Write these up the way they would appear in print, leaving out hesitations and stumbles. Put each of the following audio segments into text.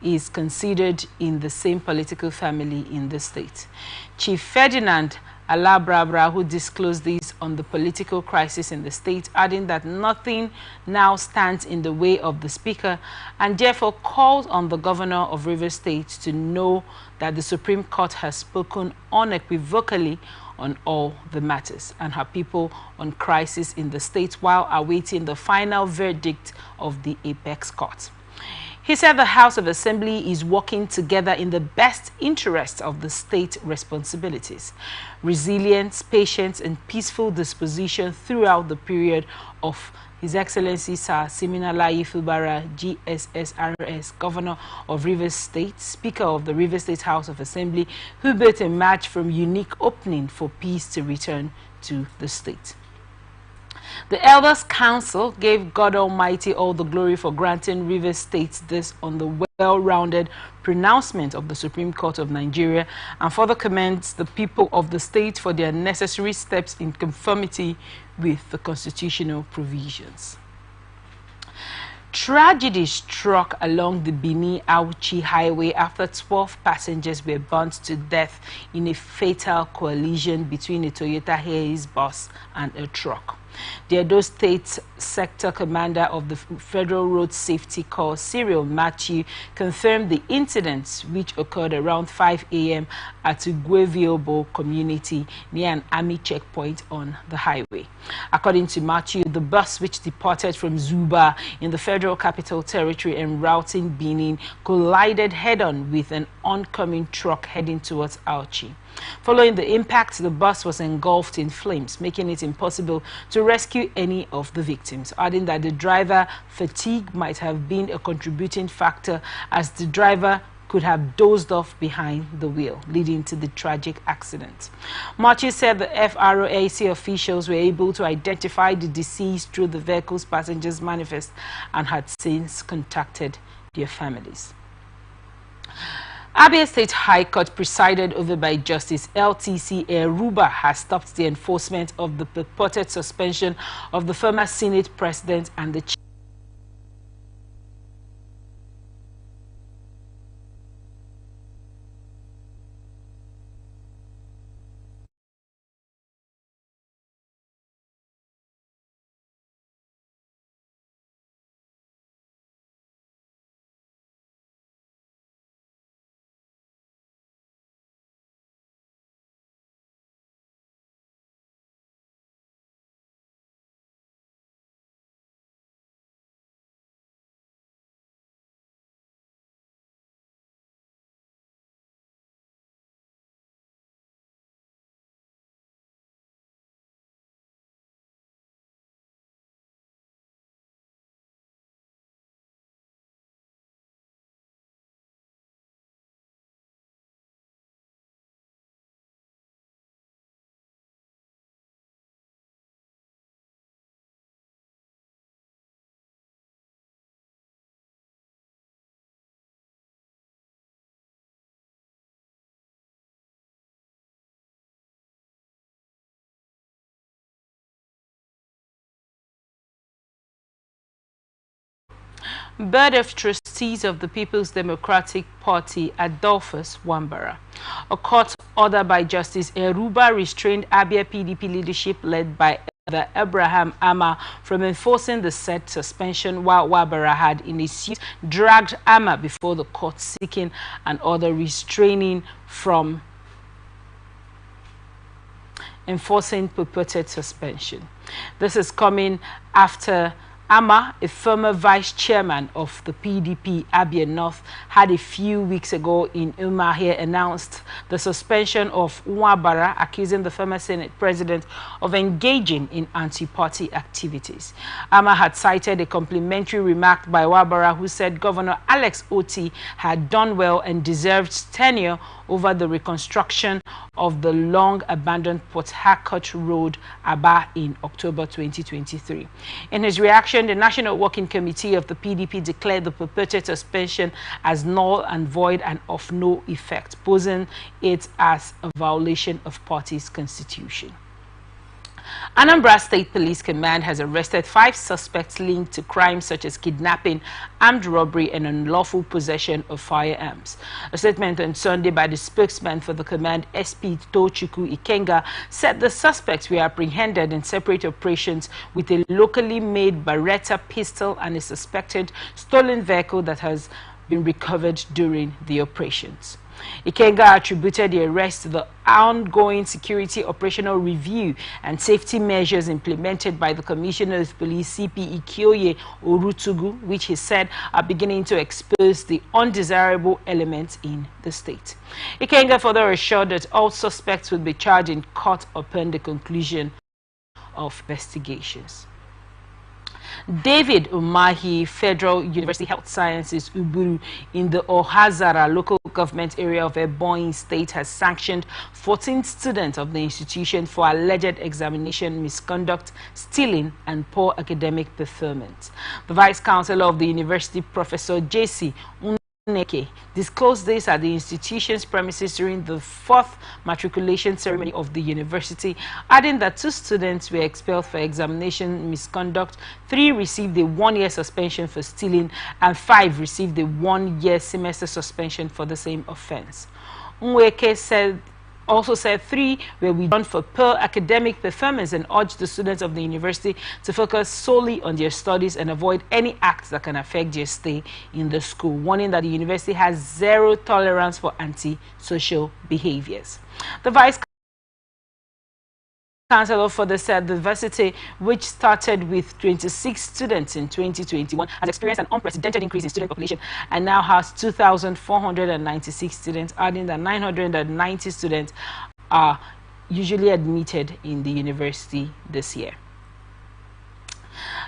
is considered in the same political family in the state. Chief Ferdinand Alabrabra, who disclosed this on the political crisis in the state, adding that nothing now stands in the way of the speaker and therefore called on the governor of Rivers State to know that the Supreme Court has spoken unequivocally on all the matters and her people on crisis in the state while awaiting the final verdict of the Apex Court. He said the House of Assembly is working together in the best interest of the state responsibilities, resilience, patience, and peaceful disposition throughout the period of His Excellency Sir Siminalayi Fubara, GSSRS, Governor of Rivers State, Speaker of the Rivers State House of Assembly, who built a march from unique opening for peace to return to the state. The Elders Council gave God Almighty all the glory for granting Rivers State this on the well-rounded pronouncement of the Supreme Court of Nigeria and further commends the people of the state for their necessary steps in conformity with the constitutional provisions. Tragedy struck along the Benin-Auchi highway after 12 passengers were burnt to death in a fatal collision between a Toyota Hiace bus and a truck. The Edo State Sector Commander of the Federal Road Safety Corps, Cyril Matthew, confirmed the incident, which occurred around 5 a.m. at Ugweviobo community near an army checkpoint on the highway. According to Matthew, the bus, which departed from Zuba in the Federal Capital Territory en routing Benin, collided head-on with an oncoming truck heading towards Auchi. Following the impact, the bus was engulfed in flames, making it impossible to rescue any of the victims, adding that the driver fatigue might have been a contributing factor as the driver could have dozed off behind the wheel, leading to the tragic accident. Matthew said the FROAC officials were able to identify the deceased through the vehicle's passengers manifest and had since contacted their families. Abia State High Court, presided over by Justice LTC Eruba, has stopped the enforcement of the purported suspension of the former Senate President and the Chief Board of Trustees of the People's Democratic Party, Adolphus Wambara. A court order by Justice Eruba restrained Abia PDP leadership led by Elder Abraham Ama from enforcing the said suspension, while Wambara had in his suit dragged Ama before the court seeking an order restraining from enforcing purported suspension. This is coming after Ama, a former vice chairman of the PDP Abia North, had a few weeks ago in Umahia announced the suspension of Wambara, accusing the former Senate president of engaging in anti-party activities. Ama had cited a complimentary remark by Wambara, who said Governor Alex Oti had done well and deserved tenure over the reconstruction of the long-abandoned Port Harcourt Road, Aba, in October 2023. In his reaction, the National Working Committee of the PDP declared the purported suspension as null and void and of no effect, posing it as a violation of party's constitution. Anambra State Police Command has arrested 5 suspects linked to crimes such as kidnapping, armed robbery, and unlawful possession of firearms. A statement on Sunday by the spokesman for the command, SP Tochukwu Ikenga, said the suspects were apprehended in separate operations with a locally made Beretta pistol and a suspected stolen vehicle that has been recovered during the operations. Ikenga attributed the arrest to the ongoing security operational review and safety measures implemented by the Commissioner of Police CP Ikioye Orutugu, which he said are beginning to expose the undesirable elements in the state. Ikenga further assured that all suspects will be charged in court upon the conclusion of investigations. David Umahi, Federal University Health Sciences, Uburu, in the Ohazara local government area of Ebonyi State, has sanctioned 14 students of the institution for alleged examination misconduct, stealing, and poor academic performance. The Vice Chancellor of the university, Professor J.C. Neke, disclosed this at the institution's premises during the 4th matriculation ceremony of the university, adding that 2 students were expelled for examination misconduct, 3 received a 1-year suspension for stealing, and 5 received a 1-year semester suspension for the same offense. Nweke also said 3 were withdrawn for poor academic performance and urged the students of the university to focus solely on their studies and avoid any acts that can affect their stay in the school, warning that the university has zero tolerance for anti-social behaviors. The Vice Chancellor further said the university, which started with 26 students in 2021, has experienced an unprecedented increase in student population and now has 2,496 students, adding that 990 students are usually admitted in the university this year.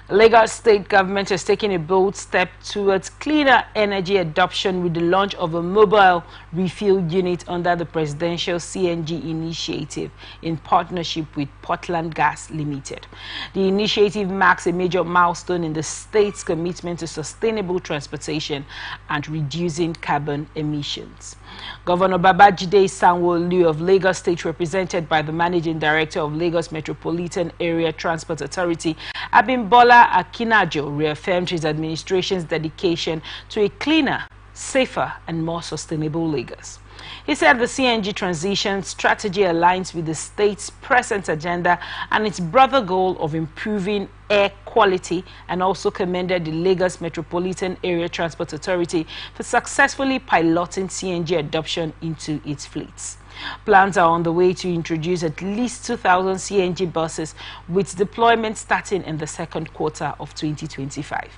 Lagos State government has taken a bold step towards cleaner energy adoption with the launch of a mobile refuel unit under the presidential CNG initiative in partnership with Portland Gas Limited. The initiative marks a major milestone in the state's commitment to sustainable transportation and reducing carbon emissions. Governor Babajide Sanwo-Olu of Lagos State, represented by the Managing Director of Lagos Metropolitan Area Transport Authority, Abimbola Akinajo, reaffirmed his administration's dedication to a cleaner, safer, and more sustainable Lagos. He said the CNG transition strategy aligns with the state's present agenda and its broader goal of improving air quality, and also commended the Lagos Metropolitan Area Transport Authority for successfully piloting CNG adoption into its fleets. Plans are on the way to introduce at least 2,000 CNG buses, with deployment starting in the 2nd quarter of 2025.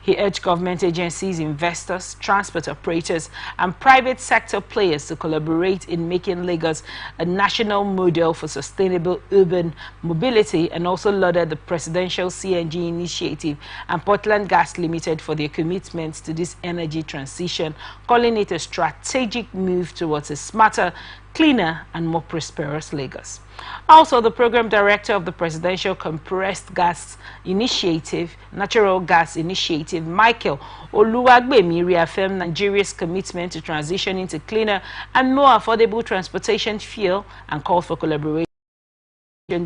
He urged government agencies, investors, transport operators, and private sector players to collaborate in making Lagos a national model for sustainable urban mobility, and also lauded the presidential CNG initiative and Portland Gas Limited for their commitments to this energy transition, calling it a strategic move towards a smarter, cleaner, and more prosperous Lagos. Also, the program director of the Presidential Compressed Gas Initiative, Natural Gas Initiative, Michael Oluwagbemi, reaffirmed Nigeria's commitment to transitioning to cleaner and more affordable transportation fuel and called for collaboration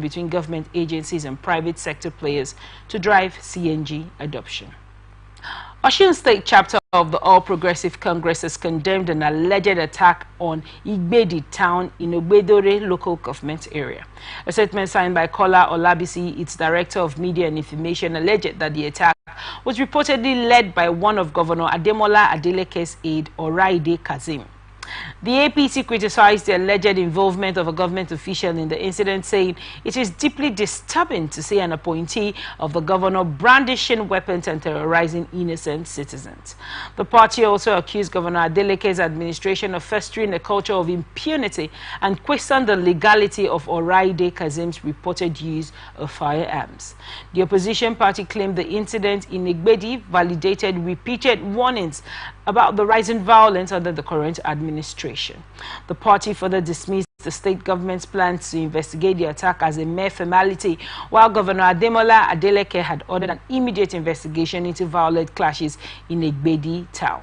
between government agencies and private sector players to drive CNG adoption. Osun State chapter of the All Progressive Congress has condemned an alleged attack on Igbedi town in Ogbedore local government area. A statement signed by Kola Olabisi, its director of media and information, alleged that the attack was reportedly led by one of Governor Ademola Adeleke's aide, Oraide Kazim. The APC criticized the alleged involvement of a government official in the incident, saying it is deeply disturbing to see an appointee of the governor brandishing weapons and terrorizing innocent citizens. The party also accused Governor Adeleke's administration of fostering a culture of impunity and questioned the legality of Oraide Kazim's reported use of firearms. The opposition party claimed the incident in Igbedi validated repeated warnings about the rising violence under the current administration. The party further dismissed the state government's plans to investigate the attack as a mere formality, while Governor Ademola Adeleke had ordered an immediate investigation into violent clashes in Igbedi town.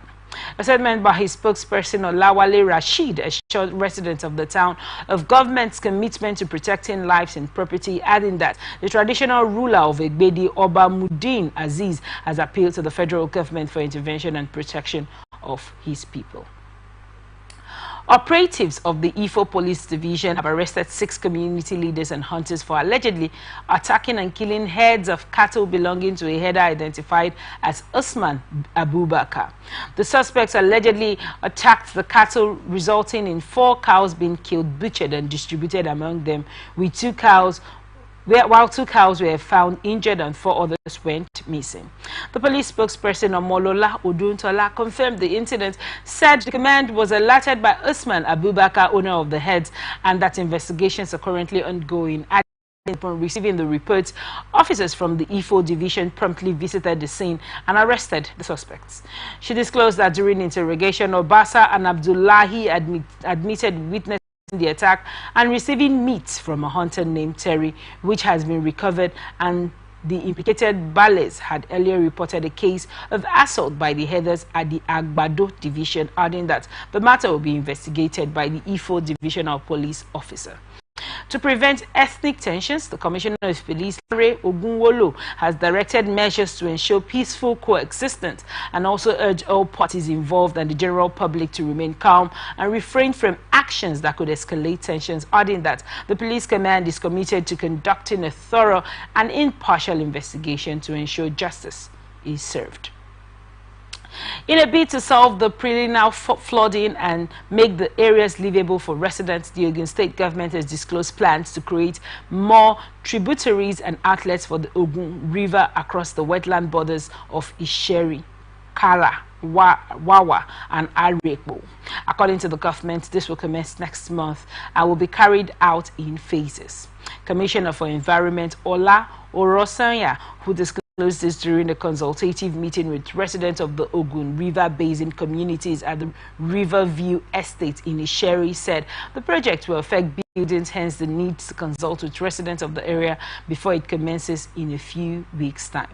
A statement by his spokesperson Olawale Rashid assured residents of the town of government's commitment to protecting lives and property, adding that the traditional ruler of Egbedi, Oba Muddin Aziz, has appealed to the federal government for intervention and protection of his people. Operatives of the Ifo Police Division have arrested 6 community leaders and hunters for allegedly attacking and killing herds of cattle belonging to a herder identified as Usman Abubakar. The suspects allegedly attacked the cattle, resulting in 4 cows being killed, butchered, and distributed among them, with 2 cows while 2 cows were found injured and 4 others went missing. The police spokesperson Omolola Oduntola confirmed the incident, said the command was alerted by Usman Abubakar, owner of the herds, and that investigations are currently ongoing. Upon receiving the reports, officers from the Ifo division promptly visited the scene and arrested the suspects. She disclosed that during interrogation, Obasa and Abdullahi admitted witnessing the attack and receiving meat from a hunter named Terry, which has been recovered, and the implicated Bales had earlier reported a case of assault by the herders at the Agbado division, adding that the matter will be investigated by the Ifo divisional police officer. To prevent ethnic tensions, the Commissioner of Police, Ray Ogunwolo, has directed measures to ensure peaceful coexistence and also urged all parties involved and the general public to remain calm and refrain from actions that could escalate tensions, adding that the police command is committed to conducting a thorough and impartial investigation to ensure justice is served. In a bid to solve the perennial flooding and make the areas livable for residents, the Ogun State government has disclosed plans to create more tributaries and outlets for the Ogun River across the wetland borders of Isheri, Kara, Wawa, and Arekpo. According to the government, this will commence next month and will be carried out in phases. Commissioner for Environment Ola Orosanya, who disclosed this during a consultative meeting with residents of the Ogun River Basin communities at the Riverview Estate in Isheri, said the project will affect buildings, hence the need to consult with residents of the area before it commences in a few weeks' time.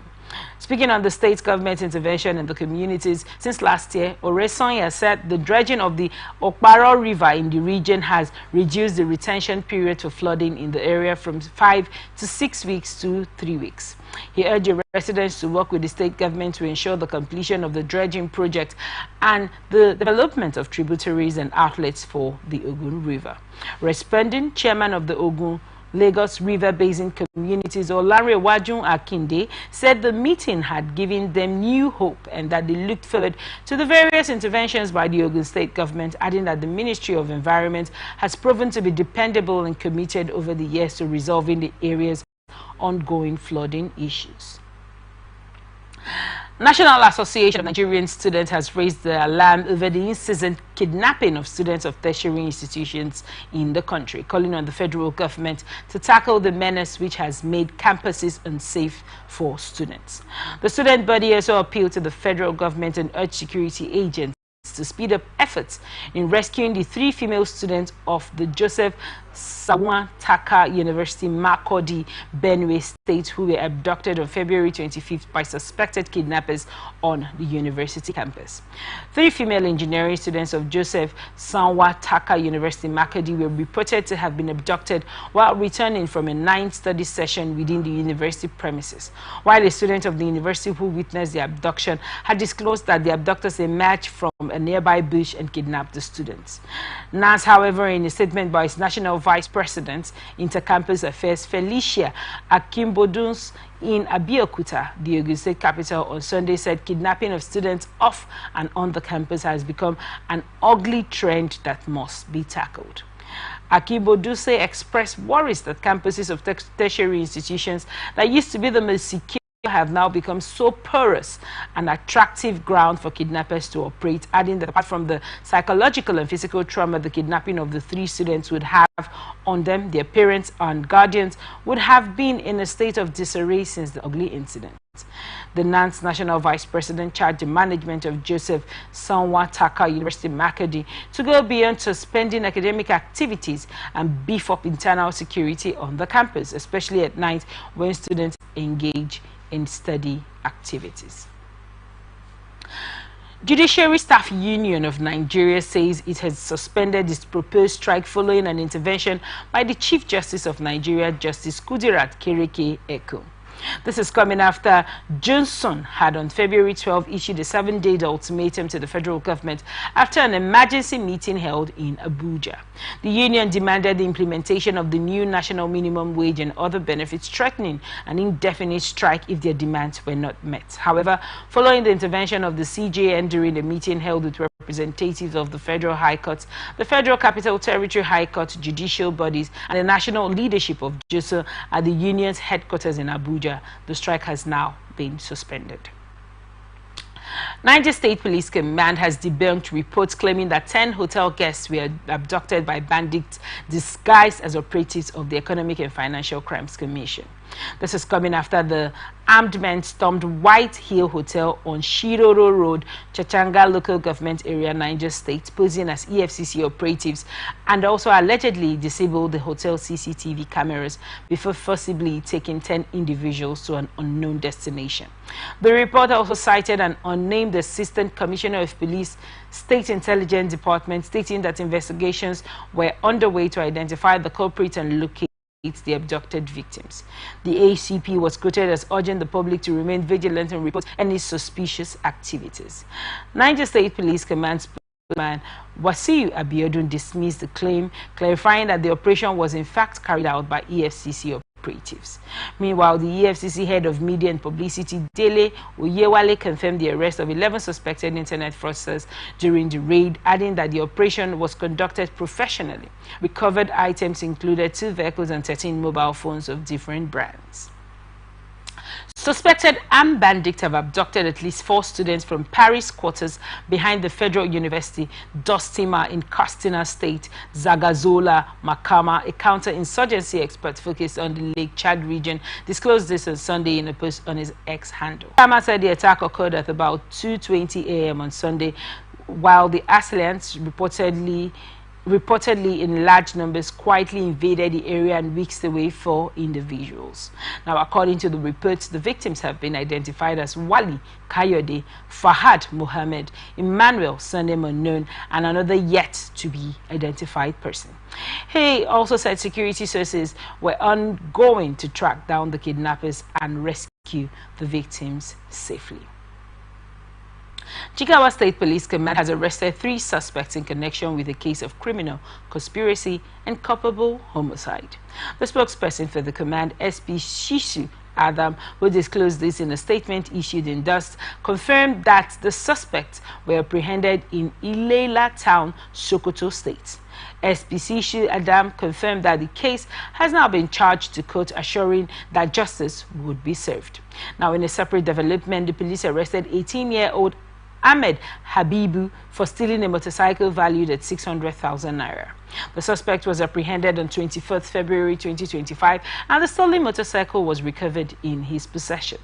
Speaking on the state government intervention in the communities, since last year, Oresanya said the dredging of the Okparo River in the region has reduced the retention period for flooding in the area from 5 to 6 weeks to 3 weeks. He urged the residents to work with the state government to ensure the completion of the dredging project and the development of tributaries and outlets for the Ogun River. Responding, chairman of the Ogun Lagos River Basin Communities, Olare Wajun Akinde, said the meeting had given them new hope and that they looked forward to the various interventions by the Ogun State government, adding that the Ministry of Environment has proven to be dependable and committed over the years to resolving the area's ongoing flooding issues. National Association of Nigerian Students has raised the alarm over the incessant kidnapping of students of tertiary institutions in the country, calling on the federal government to tackle the menace which has made campuses unsafe for students. The student body also appealed to the federal government and urged security agents to speed up efforts in rescuing the 3 female students of the Joseph Sawan Taka University, Makurdi, Benue State, who were abducted on February 25th by suspected kidnappers on the university campus. 3 female engineering students of Joseph Sawan Taka University, Makurdi, were reported to have been abducted while returning from a night study session within the university premises, while a student of the university who witnessed the abduction had disclosed that the abductors emerged from a nearby bush and kidnapped the students. NAS, however, in a statement by its National Vice President, Intercampus Affairs, Felicia Akimboduns, in Abeokuta, the Ogun State capital, on Sunday, said kidnapping of students off and on the campus has become an ugly trend that must be tackled. Akiboduse expressed worries that campuses of tertiary institutions that used to be the most secure have now become so porous and attractive ground for kidnappers to operate, adding that apart from the psychological and physical trauma the kidnapping of the 3 students would have on them, their parents and guardians would have been in a state of disarray since the ugly incident. The NANS National Vice President charged the management of Joseph Sawan Taka University, Makurdi, to go beyond suspending academic activities and beef up internal security on the campus, especially at night when students engage in study activities. Judiciary Staff Union of Nigeria says it has suspended its proposed strike following an intervention by the Chief Justice of Nigeria, Justice Kudirat Kereke Eko. This is coming after Johnson had on February 12 issued a 7-day ultimatum to the federal government after an emergency meeting held in Abuja. The union demanded the implementation of the new national minimum wage and other benefits, threatening an indefinite strike if their demands were not met. However, following the intervention of the CJN during a meeting held with representatives of the Federal High Court, the Federal Capital Territory High Court, judicial bodies, and the national leadership of JUSO at the union's headquarters in Abuja, the strike has now been suspended. Niger State Police Command has debunked reports claiming that 10 hotel guests were abducted by bandits disguised as operatives of the Economic and Financial Crimes Commission. This is coming after the armed men stormed White Hill Hotel on Shiroro Road, Chachanga Local Government Area, Niger State, posing as EFCC operatives, and also allegedly disabled the hotel CCTV cameras before forcibly taking 10 individuals to an unknown destination. The report also cited an unnamed Assistant Commissioner of Police, State Intelligence Department, stating that investigations were underway to identify the culprit and locate the abducted victims. The ACP was quoted as urging the public to remain vigilant and report any suspicious activities. Niger State Police Command spokesman Wasiu Abiodun dismissed the claim, clarifying that the operation was in fact carried out by EFCC operatives. Meanwhile, the EFCC head of media and publicity, Dele Oyewale, confirmed the arrest of 11 suspected internet fraudsters during the raid, adding that the operation was conducted professionally. Recovered items included 2 vehicles and 13 mobile phones of different brands. Suspected armed bandits have abducted at least 4 students from Paris quarters behind the Federal University, Dostima in Katsina State, Zagazola, Makama. A counter-insurgency expert focused on the Lake Chad region disclosed this on Sunday in a post on his X handle. Makama said the attack occurred at about 2:20 a.m. on Sunday, while the assailants reportedly in large numbers quietly invaded the area and whisked away 4 individuals. Now, according to the reports, the victims have been identified as Wali Kayode, Fahad Mohammed, Emmanuel Sandem unknown, and another yet to be identified person. He also said security sources were ongoing to track down the kidnappers and rescue the victims safely. Jigawa State Police Command has arrested 3 suspects in connection with a case of criminal conspiracy and culpable homicide. The spokesperson for the command, SP Shishu Adam, who disclosed this in a statement issued in Dust, confirmed that the suspects were apprehended in Ilela Town, Sokoto State. SP Shishu Adam confirmed that the case has now been charged to court, assuring that justice would be served. Now, in a separate development, the police arrested 18-year-old Ahmed Habibu for stealing a motorcycle valued at 600,000 naira. The suspect was apprehended on 24th February 2025, and the stolen motorcycle was recovered in his possession.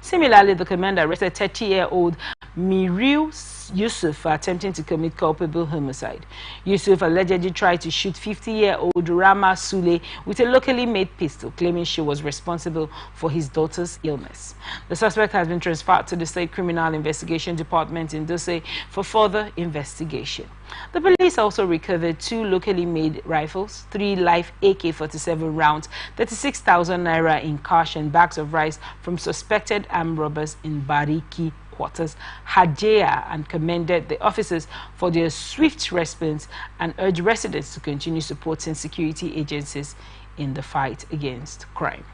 Similarly, the command arrested 30-year-old Miriu Yusuf for attempting to commit culpable homicide. Yusuf allegedly tried to shoot 50-year-old Rama Sule with a locally made pistol, claiming she was responsible for his daughter's illness. The suspect has been transferred to the State Criminal Investigation Department in Dose for further investigation. The police also recovered 2 locally made rifles, 3 live AK-47 rounds, 36,000 naira in cash, and bags of rice from suspected armed robbers in Bariki quarters, Hajea, and commended the officers for their swift response and urged residents to continue supporting security agencies in the fight against crime.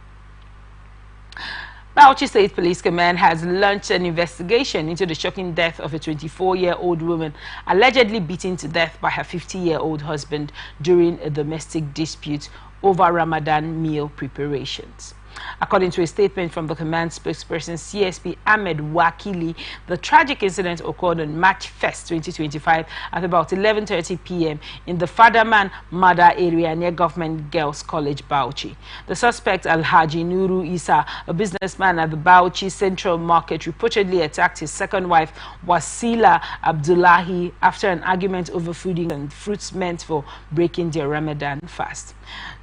Bauchi State Police Command has launched an investigation into the shocking death of a 24-year-old woman allegedly beaten to death by her 50-year-old husband during a domestic dispute over Ramadan meal preparations. According to a statement from the command spokesperson, CSP Ahmed Wakili, the tragic incident occurred on March 1st, 2025 at about 11:30 p.m. in the Fadaman Mada area near Government Girls College, Bauchi. The suspect, Alhaji Nuru Isa, a businessman at the Bauchi Central Market, reportedly attacked his second wife, Wasila Abdullahi, after an argument over fooding and fruits meant for breaking their Ramadan fast.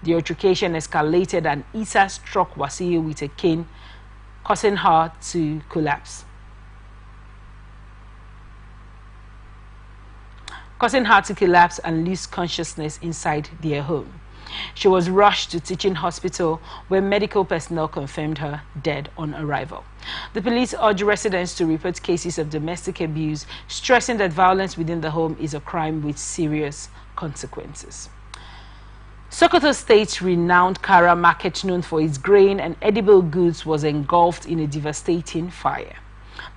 The altercation escalated and Isa struck Wasiu with a cane, causing her to collapse. causing her to collapse and lose consciousness inside their home. She was rushed to Teaching Hospital, where medical personnel confirmed her dead on arrival. The police urge residents to report cases of domestic abuse, stressing that violence within the home is a crime with serious consequences. Sokoto State's renowned Kara market, known for its grain and edible goods, was engulfed in a devastating fire.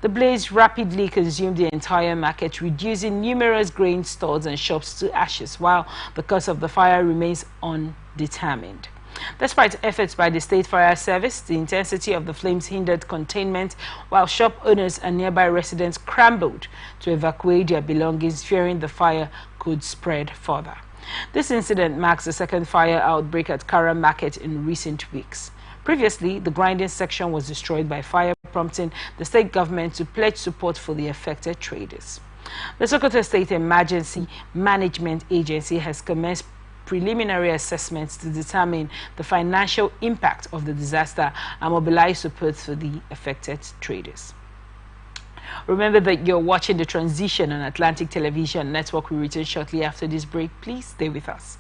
The blaze rapidly consumed the entire market, reducing numerous grain stores and shops to ashes, while the cause of the fire remains undetermined. Despite efforts by the State Fire Service, the intensity of the flames hindered containment, while shop owners and nearby residents scrambled to evacuate their belongings, fearing the fire could spread further. This incident marks the second fire outbreak at Kara Market in recent weeks. Previously, the grinding section was destroyed by fire, prompting the state government to pledge support for the affected traders. The Sokoto State Emergency Management Agency has commenced preliminary assessments to determine the financial impact of the disaster and mobilize support for the affected traders. Remember that you're watching The Transition on Atlantic Television Network. We return shortly after this break. Please stay with us.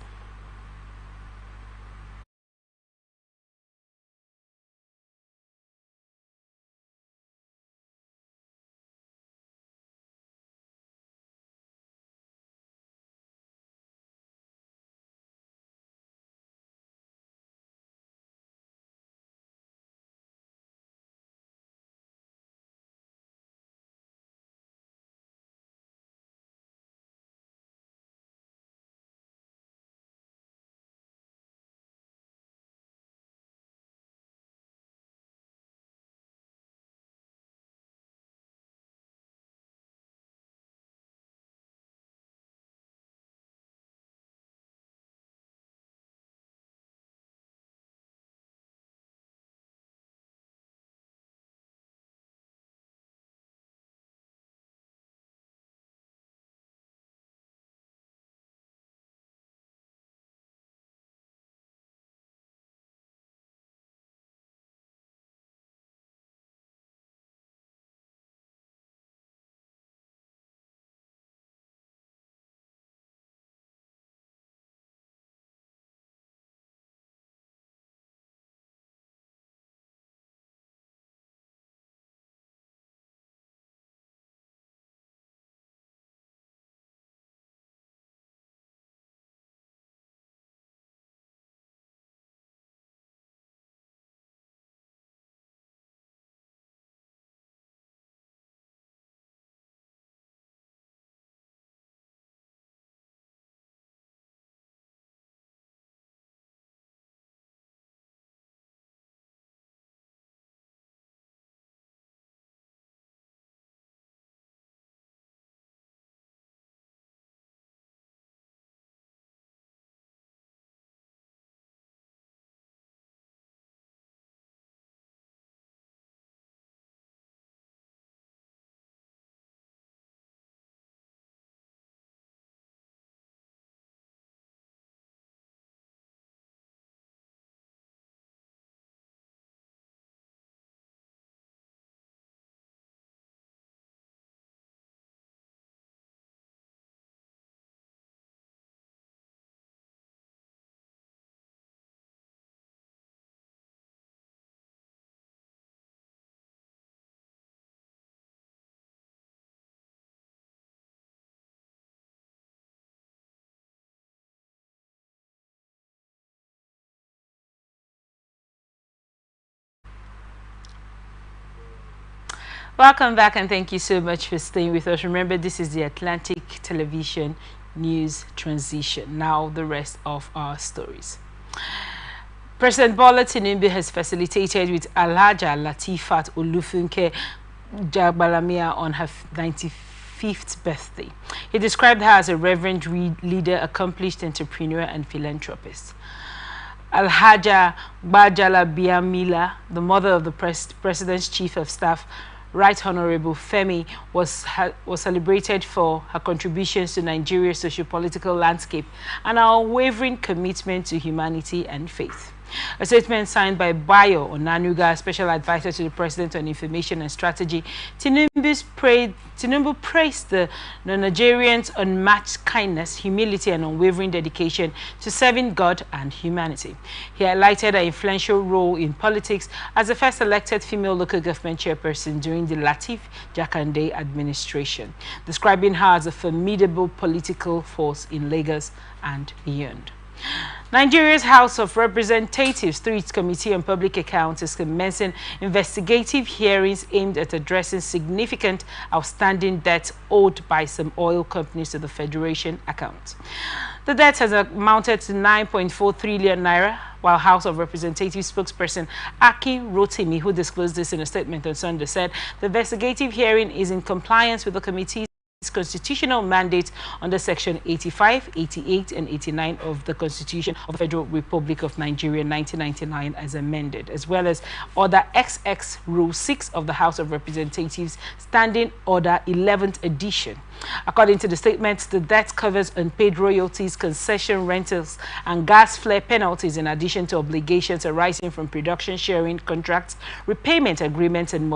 Welcome back, and thank you so much for staying with us. Remember, this is the Atlantic Television News Transition. Now, the rest of our stories. President Bola Tinubu has facilitated with Alhaja Latifat Olufunke Jagbalamia on her 95th birthday. He described her as a reverend leader, accomplished entrepreneur, and philanthropist. Alhaja Bajala Biamila, the mother of the President's Chief of Staff, Right Honorable Femi, was celebrated for her contributions to Nigeria's socio-political landscape and her unwavering commitment to humanity and faith. A statement signed by Bayo Onanuga, Special Advisor to the President on Information and Strategy, Tinubu praised the Nigerians' unmatched kindness, humility, and unwavering dedication to serving God and humanity. He highlighted her influential role in politics as the first elected female local government chairperson during the Lateef Jakande administration, describing her as a formidable political force in Lagos and beyond. Nigeria's House of Representatives, through its Committee on Public Accounts, is commencing investigative hearings aimed at addressing significant outstanding debts owed by some oil companies to the Federation account. The debt has amounted to 9.4 trillion naira, while House of Representatives spokesperson Aki Rotimi, who disclosed this in a statement on Sunday, said the investigative hearing is in compliance with the committee's constitutional mandate under Section 85, 88, and 89 of the Constitution of the Federal Republic of Nigeria 1999 as amended, as well as Order XX Rule 6 of the House of Representatives Standing Order 11th edition. According to the statement, the debt covers unpaid royalties, concession rentals, and gas flare penalties, in addition to obligations arising from production sharing contracts, repayment agreements, and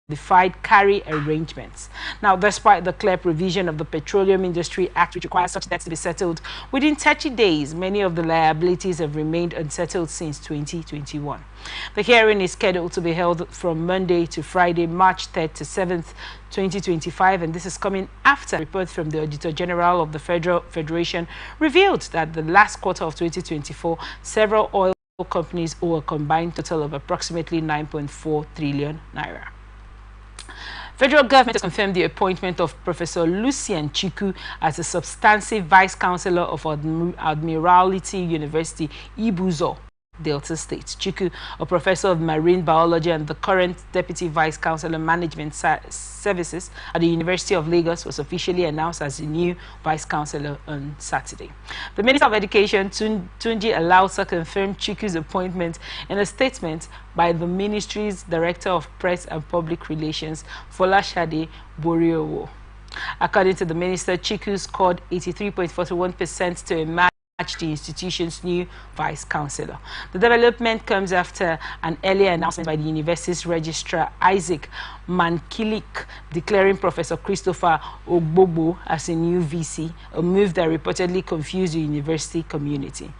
modified carry arrangements. Now, despite the clear provision of the Petroleum Industry Act, which requires such debts to be settled within 30 days, many of the liabilities have remained unsettled since 2021. The hearing is scheduled to be held from Monday to Friday, March 3rd to 7th, 2025, and this is coming after a report from the Auditor General of the Federation revealed that the last quarter of 2024, several oil companies owe a combined total of approximately 9.4 trillion naira. Federal government has confirmed the appointment of Professor Lucien Chiku as the substantive Vice Chancellor of Admiralty University, Ibuzo, Delta State. Chiku, a professor of marine biology and the current Deputy Vice Chancellor Management Services at the University of Lagos, was officially announced as the new Vice Chancellor on Saturday. The Minister of Education, Tunji Alausa, confirmed Chiku's appointment in a statement by the Ministry's Director of Press and Public Relations, Folashade Boriowo. According to the Minister, Chiku scored 83.41% to emerge the institution's new Vice Chancellor. The development comes after an earlier announcement by the university's registrar, Isaac Mankilik, declaring Professor Christopher Ogbobo as a new VC, a move that reportedly confused the university community.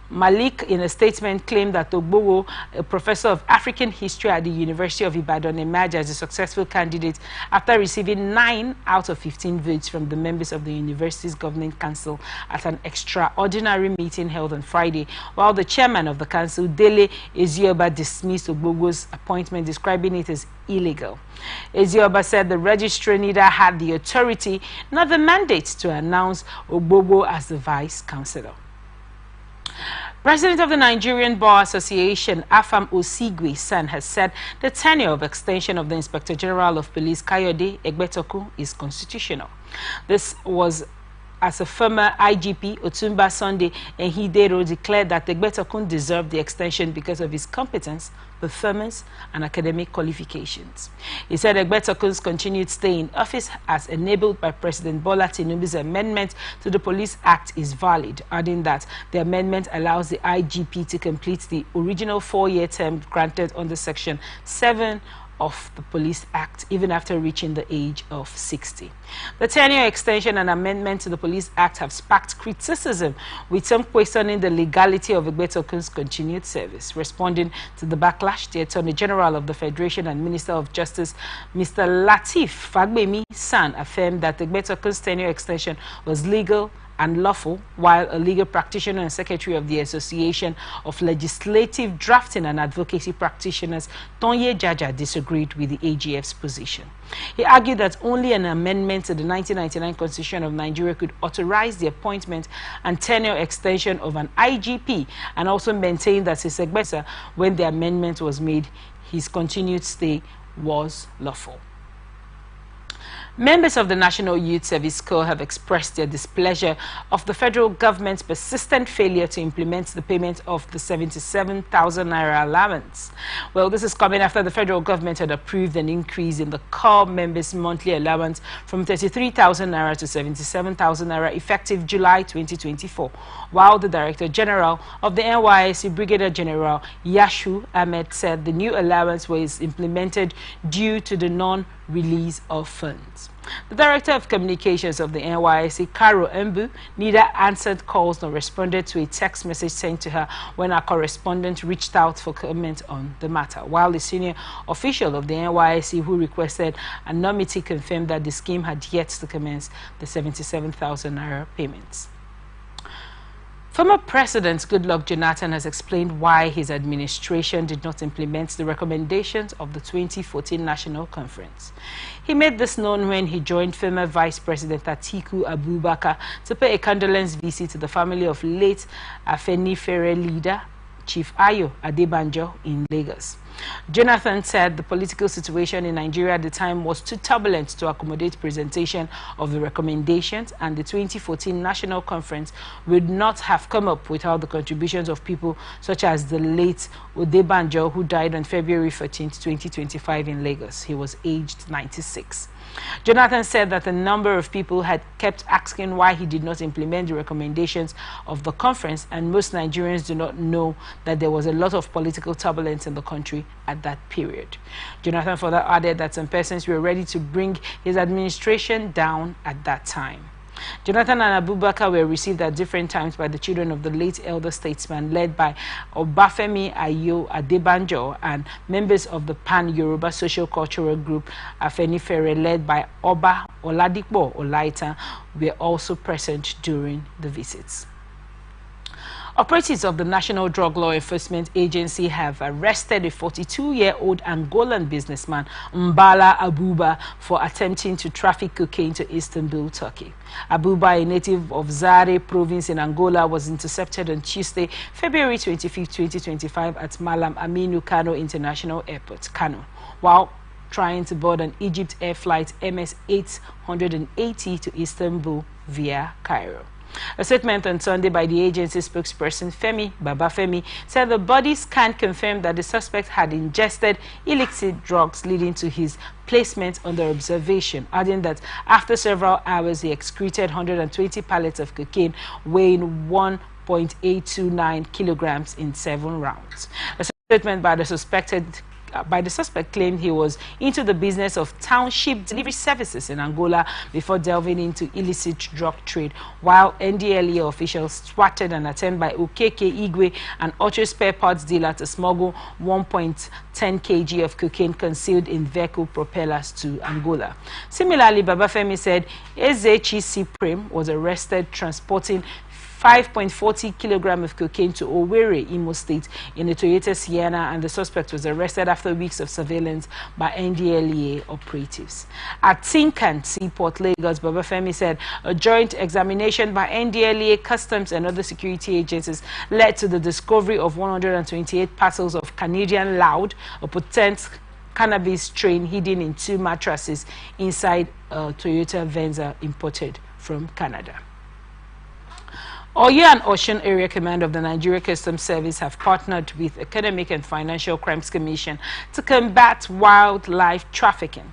Malik, in a statement, claimed that Ogbowo, a professor of African history at the University of Ibadan, emerged as a successful candidate after receiving 9 out of 15 votes from the members of the university's governing council at an extraordinary meeting held on Friday, while the chairman of the council, Dele Ezioba, dismissed Ogbowo's appointment, describing it as illegal. Ezioba said the registrar neither had the authority nor the mandate to announce Ogbowo as the vice chancellor. President of the Nigerian Bar Association, Afam Osigwe San, has said the tenure of extension of the Inspector General of Police, Kayode Egbetoku, is constitutional. This was as a former IGP, Otumba Sunday Ehidero declared that Egbetoku deserved the extension because of his competence, performance, and academic qualifications. He said Egbetoku's continued stay in office, as enabled by President Bola Tinubu's amendment to the Police Act, is valid, adding that the amendment allows the IGP to complete the original 4-year term granted under Section 7 of the Police Act, even after reaching the age of 60. The tenure extension and amendment to the Police Act have sparked criticism, with some questioning the legality of Egbetokun's continued service. Responding to the backlash, the Attorney General of the Federation and Minister of Justice, Mr. Lateef Fagbemi San, affirmed that Egbetokun's tenure extension was legal and lawful, while a legal practitioner and secretary of the Association of Legislative Drafting and Advocacy Practitioners, Tonye Jaja, disagreed with the AGF's position. He argued that only an amendment to the 1999 Constitution of Nigeria could authorize the appointment and tenure extension of an IGP, and also maintained that his Egbesa, when the amendment was made, his continued stay was lawful. Members of the National Youth Service Corps have expressed their displeasure of the federal government's persistent failure to implement the payment of the 77,000 naira allowance. Well, this is coming after the federal government had approved an increase in the Corps members' monthly allowance from 33,000 naira to 77,000 naira effective July 2024, while the Director General of the NYSC, Brigadier General Yashu Ahmed, said the new allowance was implemented due to the non-release of funds. The Director of Communications of the NYSC, Caro Embu, neither answered calls nor responded to a text message sent to her when our correspondent reached out for comment on the matter, while the senior official of the NYSC who requested anonymity confirmed that the scheme had yet to commence the 77,000 naira payments. Former President Goodluck Jonathan has explained why his administration did not implement the recommendations of the 2014 National Conference. He made this known when he joined former Vice President Atiku Abubakar to pay a condolence visit to the family of late Afenifere leader Chief Ayo Adebanjo in Lagos. Jonathan said the political situation in Nigeria at the time was too turbulent to accommodate presentation of the recommendations, and the 2014 National Conference would not have come up without the contributions of people such as the late Adebanjo, who died on February 14, 2025 in Lagos. He was aged 96. Jonathan said that a number of people had kept asking why he did not implement the recommendations of the conference, and most Nigerians do not know that there was a lot of political turbulence in the country at that period. Jonathan further added that some persons were ready to bring his administration down at that time. Jonathan and Abubakar were received at different times by the children of the late elder statesman, led by Obafemi Ayo Adebanjo, and members of the Pan-Yoruba Social Cultural Group Afenifere, led by Oba Oladipo Olaita, were also present during the visits. Operatives of the National Drug Law Enforcement Agency have arrested a 42-year-old Angolan businessman, Mbala Abuba, for attempting to traffic cocaine to Istanbul, Turkey. Abuba, a native of Zare province in Angola, was intercepted on Tuesday, February 25, 2025 at Malam Aminu Kano International Airport, Kano, while trying to board an Egypt Air flight MS-880 to Istanbul via Cairo. A statement on Sunday by the agency spokesperson Femi Babafemi said the body scan confirmed that the suspect had ingested illicit drugs, leading to his placement under observation, adding that after several hours he excreted 120 pallets of cocaine weighing 1.829 kilograms in 7 rounds. A statement by the suspect claimed he was into the business of township delivery services in Angola before delving into illicit drug trade, while NDLEA officials swatted an attempt by Okeke Igwe, an auto spare parts dealer, to smuggle 1.10 kg of cocaine concealed in vehicle propellers to Angola. Similarly, Babafemi said Ezechi Supreme was arrested transporting 5.40 kilograms of cocaine to Owerri, Imo State, in a Toyota Sienna, and the suspect was arrested after weeks of surveillance by NDLEA operatives. At Tinkan Seaport, Lagos, Babafemi said a joint examination by NDLEA, Customs, and other security agencies led to the discovery of 128 parcels of Canadian loud, a potent cannabis strain hidden in 2 mattresses inside a Toyota Venza imported from Canada. Oyo and Osun Area Command of the Nigeria Customs Service have partnered with Economic and Financial Crimes Commission to combat wildlife trafficking.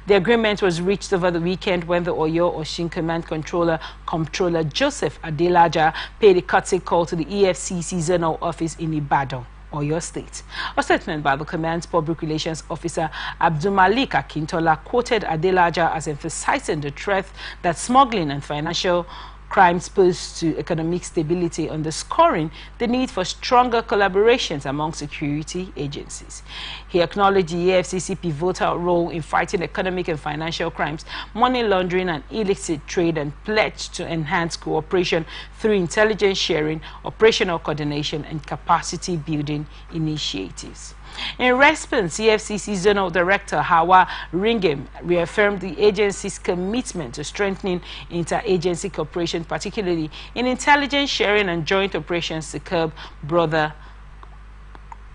The agreement was reached over the weekend when the Oyo Osun Command Comptroller Joseph Adelaja paid a courtesy call to the EFCC Zonal Office in Ibadan, Oyo State. A statement by the command's public relations officer Abdulmalik Akintola quoted Adelaja as emphasizing the threat that smuggling and financial crimes pose to economic stability, underscoring the need for stronger collaborations among security agencies. He acknowledged the EFCC's pivotal role in fighting economic and financial crimes, money laundering, and illicit trade, and pledged to enhance cooperation through intelligence sharing, operational coordination, and capacity building initiatives. In response, EFCC Zonal Director Hawa Ringem reaffirmed the agency's commitment to strengthening interagency cooperation, particularly in intelligence sharing and joint operations to curb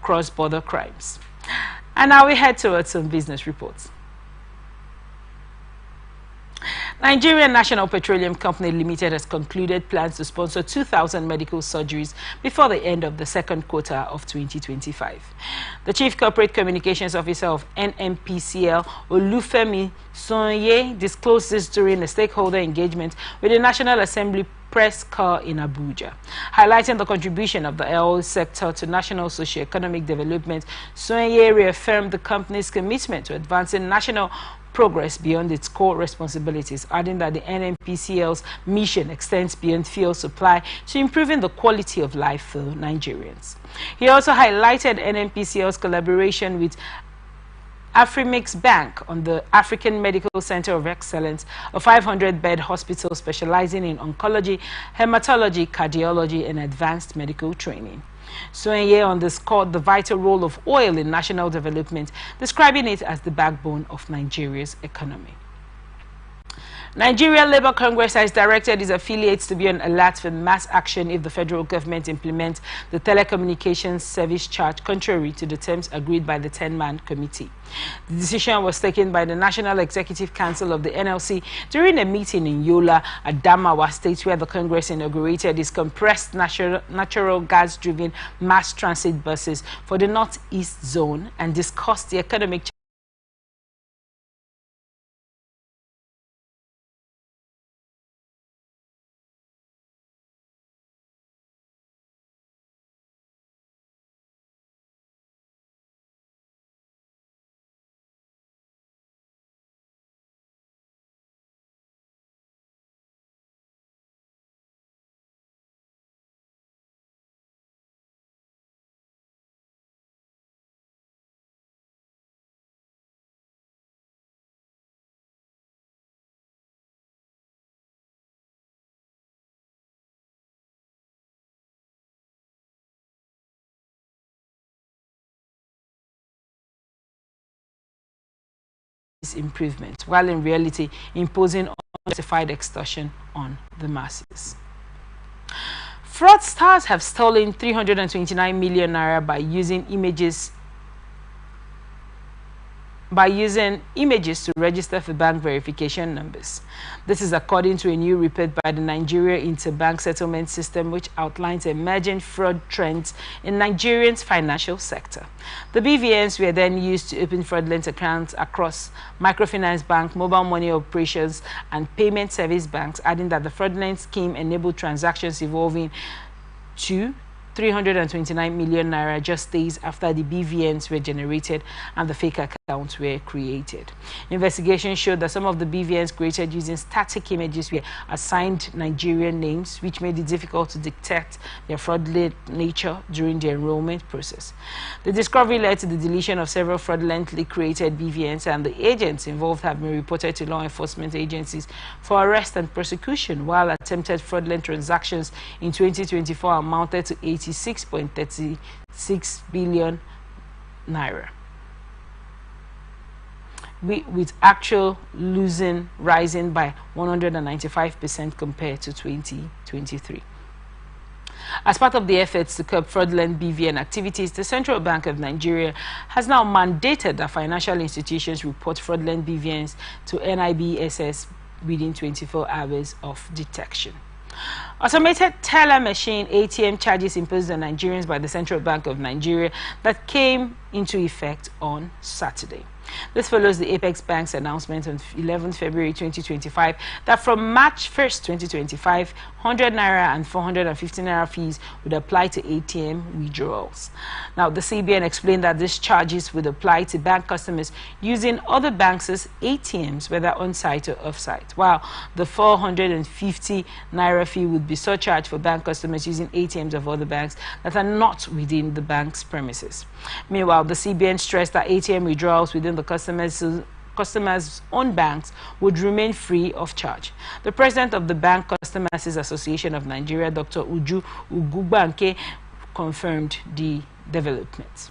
cross-border crimes. And now we head towards some business reports. Nigerian National Petroleum Company Limited has concluded plans to sponsor 2,000 medical surgeries before the end of the second quarter of 2025. The Chief Corporate Communications Officer of NNPCL, Olufemi Sonye, disclosed this during a stakeholder engagement with the National Assembly press corps in Abuja. Highlighting the contribution of the oil sector to national socio-economic development, Sonye reaffirmed the company's commitment to advancing national progress beyond its core responsibilities, adding that the NNPCL's mission extends beyond fuel supply to improving the quality of life for Nigerians. He also highlighted NNPCL's collaboration with Afrimix Bank on the African Medical Center of Excellence, a 500-bed hospital specializing in oncology, hematology, cardiology, and advanced medical training. Sonye underscored the vital role of oil in national development, describing it as the backbone of Nigeria's economy. Nigeria Labour Congress has directed its affiliates to be on alert for mass action if the federal government implements the telecommunications service charge contrary to the terms agreed by the 10-man committee. The decision was taken by the National Executive Council of the NLC during a meeting in Yola, Adamawa State, where the Congress inaugurated its compressed natural gas-driven mass transit buses for the Northeast Zone and discussed the economic improvement, while in reality imposing unjustified extortion on the masses. Fraudsters have stolen 329 million naira by using images to register for bank verification numbers. This is according to a new report by the Nigeria Interbank Settlement System, which outlines emerging fraud trends in Nigerians' financial sector. The BVNs were then used to open fraudulent accounts across microfinance bank, mobile money operations, and payment service banks, adding that the fraudulent scheme enabled transactions involving 329 million naira just days after the BVNs were generated and the fake accounts were created. Investigation showed that some of the BVNs created using static images were assigned Nigerian names, which made it difficult to detect their fraudulent nature during the enrollment process. The discovery led to the deletion of several fraudulently created BVNs, and the agents involved have been reported to law enforcement agencies for arrest and prosecution, while attempted fraudulent transactions in 2024 amounted to 86.36 billion naira, with actual losing rising by 195% compared to 2023. As part of the efforts to curb fraudulent BVN activities, the Central Bank of Nigeria has now mandated that financial institutions report fraudulent BVNs to NIBSS within 24 hours of detection. Automated teller machine ATM charges imposed on Nigerians by the Central Bank of Nigeria that came into effect on Saturday. This follows the Apex Bank's announcement on 11 February 2025 that from March 1st, 2025, 100 naira and 450 naira fees would apply to ATM withdrawals. Now, the CBN explained that these charges would apply to bank customers using other banks' ATMs, whether on-site or off-site, while the 450 naira fee would be surcharged for bank customers using ATMs of other banks that are not within the bank's premises. Meanwhile, the CBN stressed that ATM withdrawals within the customers' own banks would remain free of charge. The president of the Bank Customers Association of Nigeria, Dr. Uju Ugugbanke, confirmed the developments.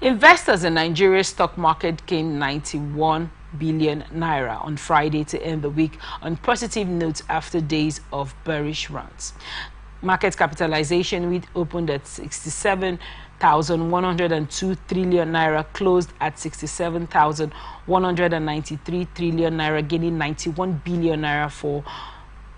Investors in Nigeria's stock market gained 91 billion naira on Friday to end the week on positive notes after days of bearish runs. Market capitalization, which opened at 67 67,102 trillion naira, closed at 67,193 trillion naira, gaining 91 billion naira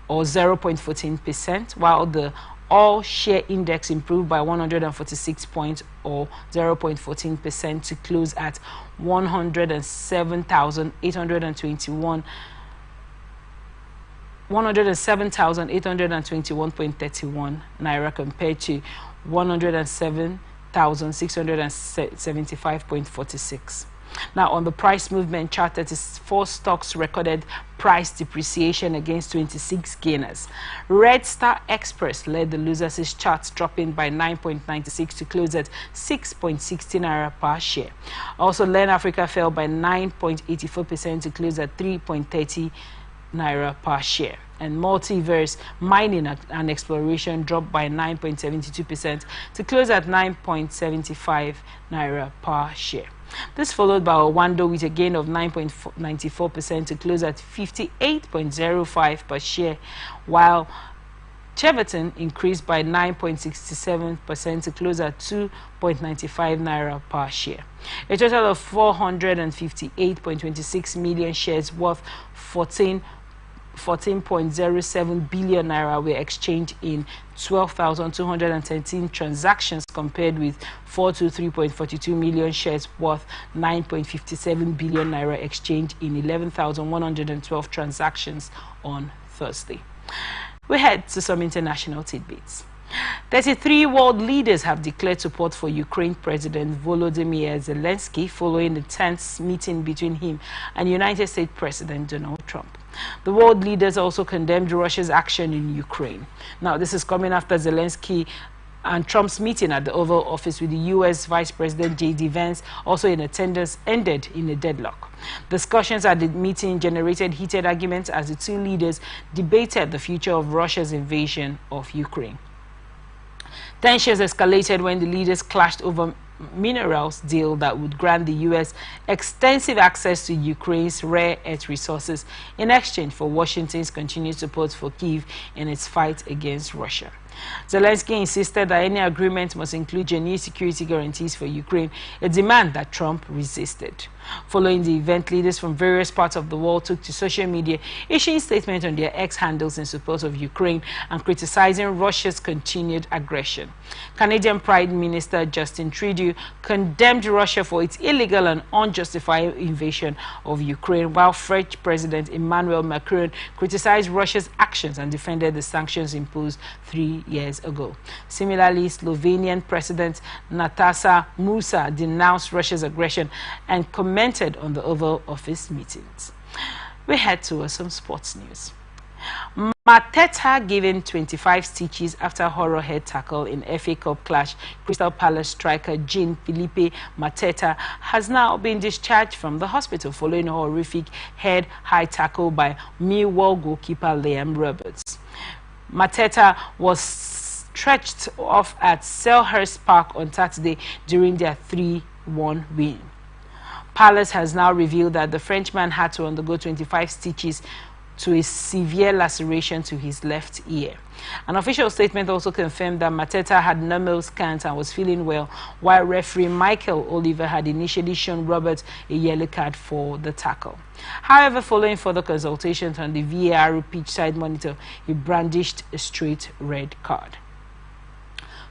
or 0.14%, while the all-share index improved by 146 points or 0.14% to close at 107,821.31 naira compared to 107,675.46. Now, on the price movement chart, 34 stocks recorded price depreciation against 26 gainers. Red Star Express led the losers' charts, dropping by 9.96 to close at 6.60 naira per share. Also, Len Africa fell by 9.84% to close at 3.30 naira per share. And Multiverse Mining and Exploration dropped by 9.72% to close at 9.75 naira per share. This followed by Owando with a gain of 9.94% to close at 58.05 per share, while Cheverton increased by 9.67% to close at 2.95 naira per share. A total of 458.26 million shares worth 14.07 billion naira were exchanged in 12,213 transactions, compared with 423.42 million shares worth 9.57 billion naira exchanged in 11,112 transactions on Thursday. We head to some international tidbits. 33 world leaders have declared support for Ukraine President Volodymyr Zelensky following the tense meeting between him and United States President Donald Trump. The world leaders also condemned Russia's action in Ukraine. Now, this is coming after Zelensky and Trump's meeting at the Oval Office with the U.S. Vice President J.D. Vance, also in attendance, ended in a deadlock. Discussions at the meeting generated heated arguments as the two leaders debated the future of Russia's invasion of Ukraine. Tensions escalated when the leaders clashed over minerals deal that would grant the U.S. extensive access to Ukraine's rare earth resources in exchange for Washington's continued support for Kyiv in its fight against Russia. Zelensky insisted that any agreement must include genuine security guarantees for Ukraine, a demand that Trump resisted. Following the event, leaders from various parts of the world took to social media, issuing statements on their X handles in support of Ukraine and criticizing Russia's continued aggression. Canadian Prime Minister Justin Trudeau condemned Russia for its illegal and unjustified invasion of Ukraine, while French President Emmanuel Macron criticized Russia's actions and defended the sanctions imposed 3 years ago. Similarly, Slovenian President Nataša Musa denounced Russia's aggression and commented on the Oval Office meetings. We head to some sports news. Mateta given 25 stitches after horror head tackle in FA Cup clash. Crystal Palace striker Jean-Philippe Mateta has now been discharged from the hospital following a horrific head high tackle by Millwall goalkeeper Liam Roberts. Mateta was stretched off at Selhurst Park on Saturday during their 3-1 win. Palace has now revealed that the Frenchman had to undergo 25 stitches to a severe laceration to his left ear. An official statement also confirmed that Mateta had normal scans and was feeling well, while referee Michael Oliver had initially shown Roberts a yellow card for the tackle. However, following further consultations on the VAR pitch side monitor, he brandished a straight red card.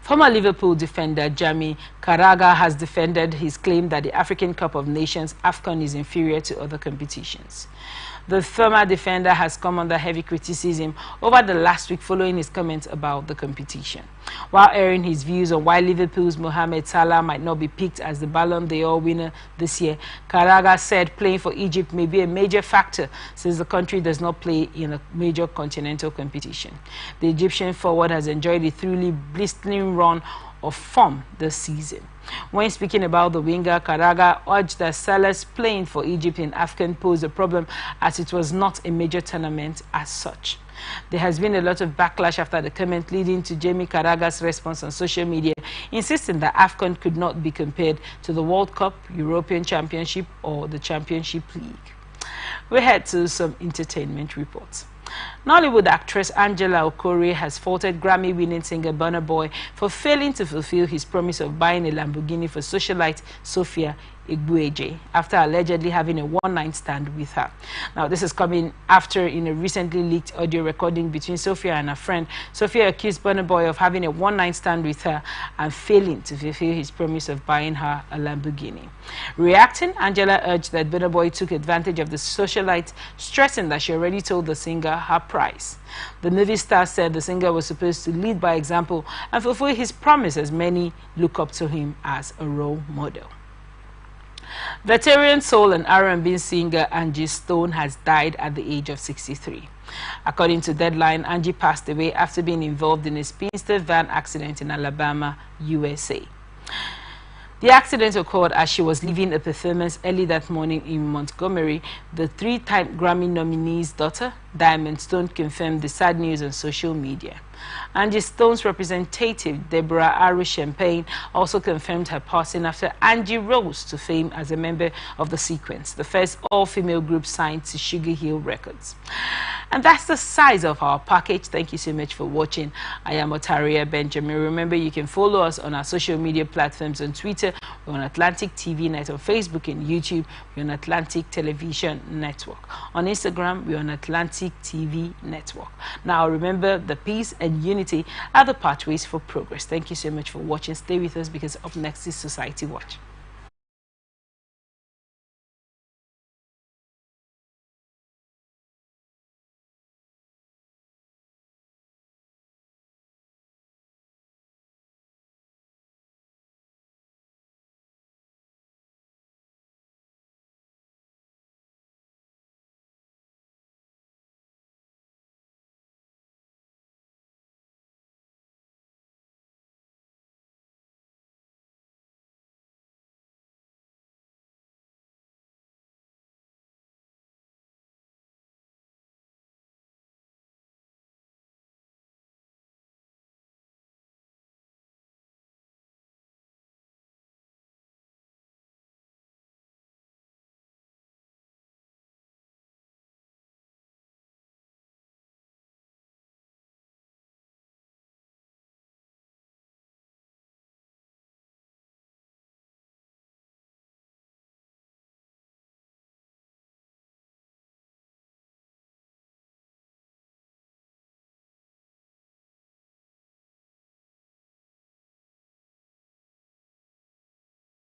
Former Liverpool defender Jamie Carragher has defended his claim that the African Cup of Nations AFCON is inferior to other competitions. The former defender has come under heavy criticism over the last week following his comments about the competition. While airing his views on why Liverpool's Mohamed Salah might not be picked as the Ballon d'Or winner this year, Carragher said playing for Egypt may be a major factor since the country does not play in a major continental competition. The Egyptian forward has enjoyed a truly blistering run of form this season. When speaking about the winger, Carragher urged that Salah's playing for Egypt in AFCON posed a problem as it was not a major tournament as such. There has been a lot of backlash after the comment, leading to Jamie Carragher's response on social media, insisting that AFCON could not be compared to the World Cup, European Championship or the Championship League. We head to some entertainment reports. Nollywood actress Angela Okorie has faulted Grammy-winning singer Burna Boy for failing to fulfill his promise of buying a Lamborghini for socialite Sophia Igbueje after allegedly having a one-night stand with her. Now, this is coming after, in a recently leaked audio recording between Sophia and her friend, Sophia accused Burna Boy of having a one-night stand with her and failing to fulfill his promise of buying her a Lamborghini. Reacting, Angela urged that Burna Boy took advantage of the socialite, stressing that she already told the singer her price. The movie star said the singer was supposed to lead by example and fulfill his promise, as many look up to him as a role model. Veteran soul and R&B singer Angie Stone has died at the age of 63. According to Deadline, Angie passed away after being involved in a speedster van accident in Alabama, USA. The accident occurred as she was leaving a performance early that morning in Montgomery. The three-time Grammy nominee's daughter, Diamond Stone, confirmed the sad news on social media. Angie Stone's representative, Deborah Aru Champagne, also confirmed her passing after Angie rose to fame as a member of The Sequence, the first all-female group signed to Sugar Hill Records. And that's the size of our package. Thank you so much for watching. I am Otaria Benjamin. Remember, you can follow us on our social media platforms. On Twitter, we're on Atlantic TV Net. On Facebook and YouTube, we're on Atlantic Television Network. On Instagram, we're on Atlantic TV Network. Now, remember, the peace and unity are the pathways for progress. Thank you so much for watching. Stay with us, because up next is Society Watch.